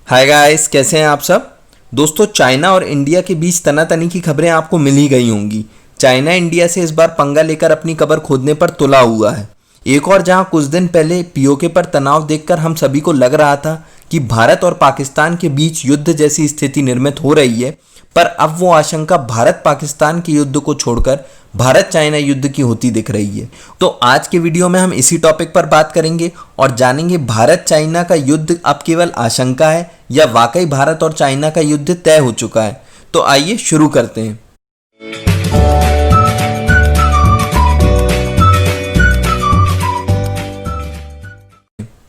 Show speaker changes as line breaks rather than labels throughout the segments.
Hi guys, कैसे हैं आप सब। दोस्तों, चाइना और इंडिया के बीच तनातनी की खबरें आपको मिल ही गई होंगी। चाइना इंडिया से इस बार पंगा लेकर अपनी कबर खोदने पर तुला हुआ है। एक और जहां कुछ दिन पहले पीओके पर तनाव देखकर हम सभी को लग रहा था कि भारत और पाकिस्तान के बीच युद्ध जैसी स्थिति निर्मित हो रही है, पर अब वो आशंका भारत पाकिस्तान के युद्ध को छोड़कर भारत चाइना युद्ध की होती दिख रही है। तो आज के वीडियो में हम इसी टॉपिक पर बात करेंगे और जानेंगे भारत चाइना का युद्ध अब केवल आशंका है या वाकई भारत और चाइना का युद्ध तय हो चुका है। तो आइए शुरू करते हैं।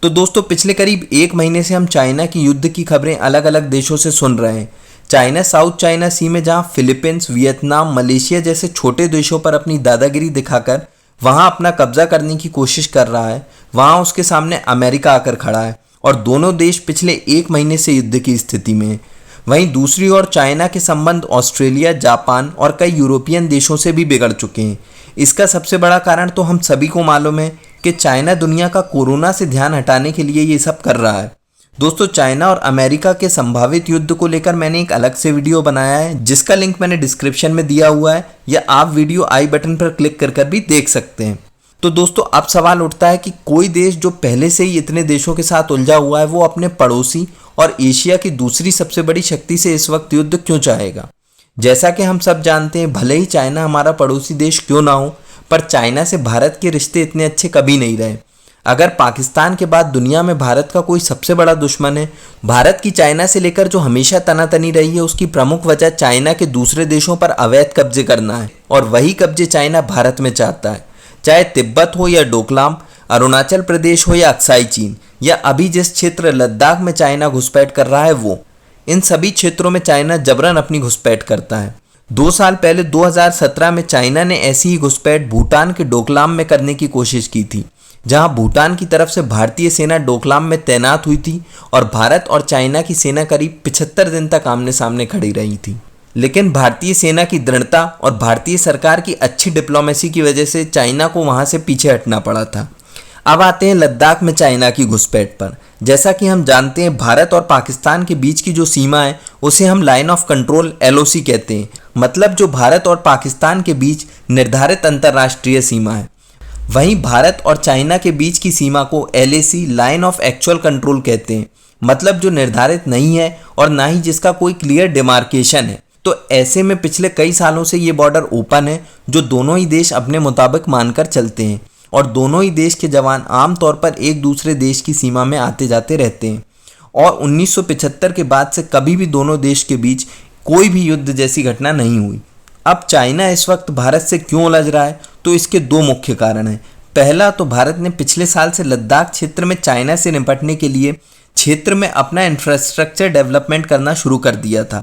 तो दोस्तों, पिछले करीब एक महीने से हम चाइना की युद्ध की खबरें अलग अलग देशों से सुन रहे हैं। चाइना साउथ चाइना सी में जहां फिलीपींस, वियतनाम, मलेशिया जैसे छोटे देशों पर अपनी दादागिरी दिखाकर वहां अपना कब्जा करने की कोशिश कर रहा है, वहां उसके सामने अमेरिका आकर खड़ा है और दोनों देश पिछले एक महीने से युद्ध की स्थिति में हैं। वहीं दूसरी ओर चाइना के संबंध ऑस्ट्रेलिया, जापान और कई यूरोपियन देशों से भी बिगड़ चुके हैं। इसका सबसे बड़ा कारण तो हम सभी को मालूम है कि चाइना दुनिया का कोरोना से ध्यान हटाने के लिए ये सब कर रहा है। दोस्तों, चाइना और अमेरिका के संभावित युद्ध को लेकर मैंने एक अलग से वीडियो बनाया है, जिसका लिंक मैंने डिस्क्रिप्शन में दिया हुआ है, या आप वीडियो आई बटन पर क्लिक कर भी देख सकते हैं। तो दोस्तों, अब सवाल उठता है कि कोई देश जो पहले से ही इतने देशों के साथ उलझा हुआ है, वो अपने पड़ोसी और एशिया की दूसरी सबसे बड़ी शक्ति से इस वक्त युद्ध क्यों चाहेगा। जैसा कि हम सब जानते हैं, भले ही चाइना हमारा पड़ोसी देश क्यों ना हो, पर चाइना से भारत के रिश्ते इतने अच्छे कभी नहीं रहे। अगर पाकिस्तान के बाद दुनिया में भारत का कोई सबसे बड़ा दुश्मन है, भारत की चाइना से लेकर जो हमेशा तनातनी रही है, उसकी प्रमुख वजह चाइना के दूसरे देशों पर अवैध कब्जे करना है। और वही कब्जे चाइना भारत में चाहता है, चाहे तिब्बत हो या डोकलाम, अरुणाचल प्रदेश हो या अक्साई चीन, या अभी जिस क्षेत्र लद्दाख में चाइना घुसपैठ कर रहा है वो। इन सभी क्षेत्रों में चाइना जबरन अपनी घुसपैठ करता है। 2 साल पहले 2017 में चाइना ने ऐसी ही घुसपैठ भूटान के डोकलाम में करने की कोशिश की थी, जहां भूटान की तरफ से भारतीय सेना डोकलाम में तैनात हुई थी और भारत और चाइना की सेना करीब 75 दिन तक आमने सामने खड़ी रही थी। लेकिन भारतीय सेना की दृढ़ता और भारतीय सरकार की अच्छी डिप्लोमेसी की वजह से चाइना को वहां से पीछे हटना पड़ा था। अब आते हैं लद्दाख में चाइना की घुसपैठ पर। जैसा कि हम जानते हैं, भारत और पाकिस्तान के बीच की जो सीमा है उसे हम लाइन ऑफ कंट्रोल LOC कहते हैं, मतलब जो भारत और पाकिस्तान के बीच निर्धारित अंतर्राष्ट्रीय सीमा है। वहीं भारत और चाइना के बीच की सीमा को LAC line of actual control कहते हैं, मतलब जो निर्धारित नहीं है और ना ही जिसका कोई क्लियर डिमार्केशन है। तो ऐसे में पिछले कई सालों से ये बॉर्डर ओपन है, जो दोनों ही देश अपने मुताबिक मानकर चलते हैं और दोनों ही देश के जवान आमतौर पर एक दूसरे देश की सीमा में आते जाते रहते हैं। और 1975 के बाद से कभी भी दोनों देश के बीच कोई भी युद्ध जैसी घटना नहीं हुई। अब चाइना इस वक्त भारत से क्यों उलझ रहा है, तो इसके 2 मुख्य कारण हैं। पहला तो भारत ने पिछले साल से लद्दाख क्षेत्र में चाइना से निपटने के लिए क्षेत्र में अपना इंफ्रास्ट्रक्चर डेवलपमेंट करना शुरू कर दिया था,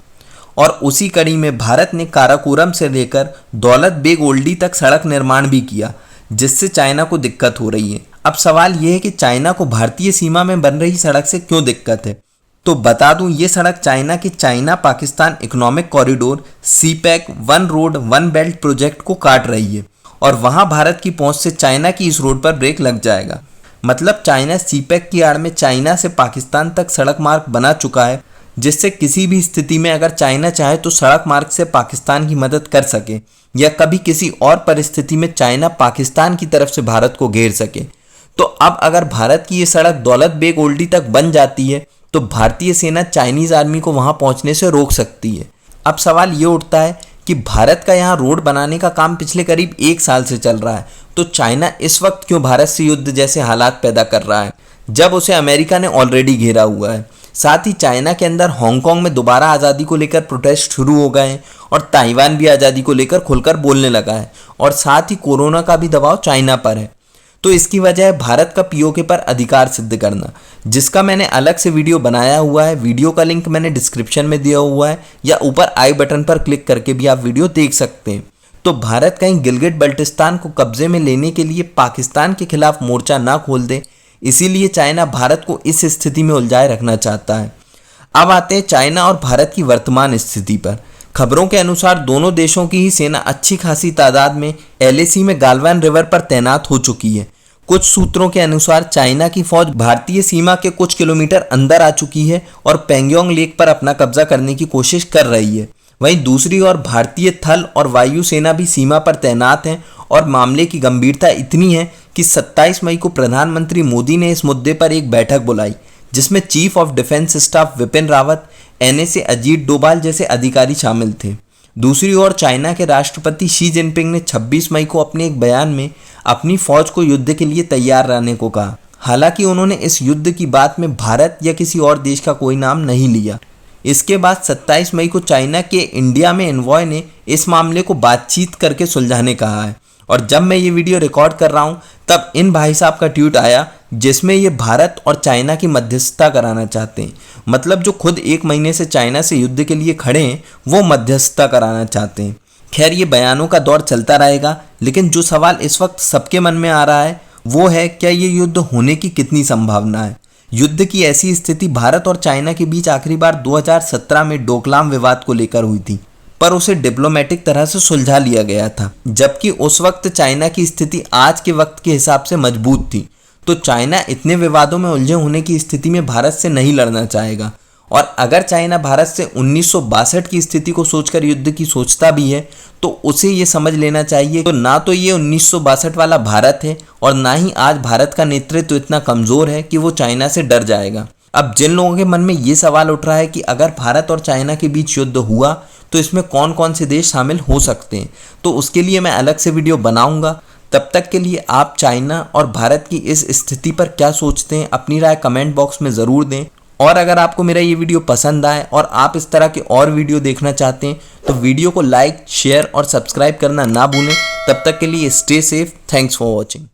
और उसी कड़ी में भारत ने काराकोरम से लेकर दौलत बेग ओल्डी तक सड़क निर्माण भी किया, जिससे चाइना को दिक्कत हो रही है। अब सवाल यह है कि चाइना को भारतीय सीमा में बन रही सड़क से क्यों दिक्कत है। तो बता दूं, ये सड़क चाइना के China Pakistan economic corridor CPEC one road one belt project को काट रही है, और वहां भारत की पहुंच से चाइना की इस रोड पर ब्रेक लग जाएगा। मतलब चाइना CPEC की आड़ में चाइना से पाकिस्तान तक सड़क मार्ग बना चुका है, जिससे किसी भी स्थिति में अगर चाइना चाहे तो सड़क मार्ग से पाकिस्तान की मदद कर सके, या कभी किसी और परिस्थिति में चाइना पाकिस्तान की तरफ से भारत को घेर सके। तो अब अगर भारत की ये सड़क दौलत बेग ओल्डी तक बन जाती है, तो भारतीय सेना चाइनीज आर्मी को वहां पहुंचने से रोक सकती है। अब सवाल ये उठता है कि भारत का यहाँ रोड बनाने का काम पिछले करीब 1 साल से चल रहा है, तो चाइना इस वक्त क्यों भारत से युद्ध जैसे हालात पैदा कर रहा है, जब उसे अमेरिका ने ऑलरेडी घेरा हुआ है। साथ ही चाइना के अंदर हांगकांग में दोबारा आज़ादी को लेकर प्रोटेस्ट शुरू हो गए हैं, और ताइवान भी आज़ादी को लेकर खुलकर बोलने लगा है, और साथ ही कोरोना का भी दबाव चाइना पर है। तो इसकी वजह है भारत का पीओके पर अधिकार सिद्ध करना, जिसका मैंने अलग से वीडियो बनाया हुआ है। वीडियो का लिंक मैंने डिस्क्रिप्शन में दिया हुआ है, या ऊपर आई बटन पर क्लिक करके भी आप वीडियो देख सकते हैं। तो भारत कहीं गिलगिट बल्टिस्तान को कब्जे में लेने के लिए पाकिस्तान के खिलाफ मोर्चा ना खोल दे, इसीलिए चाइना भारत को इस स्थिति में उलझाए रखना चाहता है। अब आते हैं चाइना और भारत की वर्तमान स्थिति पर। खबरों के अनुसार दोनों देशों की ही सेना अच्छी खासी तादाद में LAC में गालवान रिवर पर तैनात हो चुकी है। कुछ सूत्रों के अनुसार चाइना की फौज भारतीय सीमा के कुछ किलोमीटर अंदर आ चुकी है और पैंगोंग लेक पर अपना कब्जा करने की कोशिश कर रही है। वहीं दूसरी ओर भारतीय थल और वायु सेना भी सीमा पर तैनात हैं और मामले की गंभीरता इतनी है कि 27 मई को प्रधानमंत्री मोदी ने इस मुद्दे पर एक बैठक बुलाई, जिसमें chief of defence staff Vipin Rawat, NSA Ajit Doval जैसे अधिकारी शामिल थे। दूसरी ओर चाइना के राष्ट्रपति शी जिनपिंग ने 26 मई को अपने एक बयान में अपनी फौज को युद्ध के लिए तैयार रहने को कहा। हालांकि उन्होंने इस युद्ध की बात में भारत या किसी और देश का कोई नाम नहीं लिया। इसके बाद 27 मई को चाइना के इंडिया में एनवॉय ने इस मामले को बातचीत करके सुलझाने कहा है। और जब मैं ये वीडियो रिकॉर्ड कर रहा हूँ तब इन भाई साहब का ट्वीट आया जिसमें ये भारत और चाइना की मध्यस्थता कराना चाहते हैं। मतलब जो खुद 1 महीने से चाइना से युद्ध के लिए खड़े हैं वो मध्यस्थता कराना चाहते हैं। खैर, ये बयानों का दौर चलता रहेगा, लेकिन जो सवाल इस वक्त सबके मन में आ रहा है वो है, क्या ये युद्ध होने की कितनी संभावना है। युद्ध की ऐसी स्थिति भारत और चाइना के बीच आखिरी बार 2017 में डोकलाम विवाद को लेकर हुई थी, पर उसे डिप्लोमेटिक तरह से सुलझा लिया गया था, जबकि उस वक्त चाइना की स्थिति आज के वक्त के हिसाब से मजबूत थी। तो चाइना इतने विवादों में उलझे होने की स्थिति में भारत से नहीं लड़ना चाहेगा। और अगर चाइना भारत से 1962 की स्थिति को सोचकर युद्ध की सोचता भी है तो उसे ये समझ लेना चाहिए तो ना तो ये 1962 वाला भारत है और ना ही आज भारत का नेतृत्व इतना कमज़ोर है कि वो चाइना से डर जाएगा। अब जिन लोगों के मन में ये सवाल उठ रहा है कि अगर भारत और चाइना के बीच युद्ध हुआ तो इसमें कौन कौन से देश शामिल हो सकते हैं, तो उसके लिए मैं अलग से वीडियो बनाऊंगा। तब तक के लिए आप चाइना और भारत की इस स्थिति पर क्या सोचते हैं, अपनी राय कमेंट बॉक्स में ज़रूर दें। और अगर आपको मेरा ये वीडियो पसंद आए और आप इस तरह के और वीडियो देखना चाहते हैं तो वीडियो को लाइक, शेयर और सब्सक्राइब करना ना भूलें। तब तक के लिए stay safe. Thanks for watching.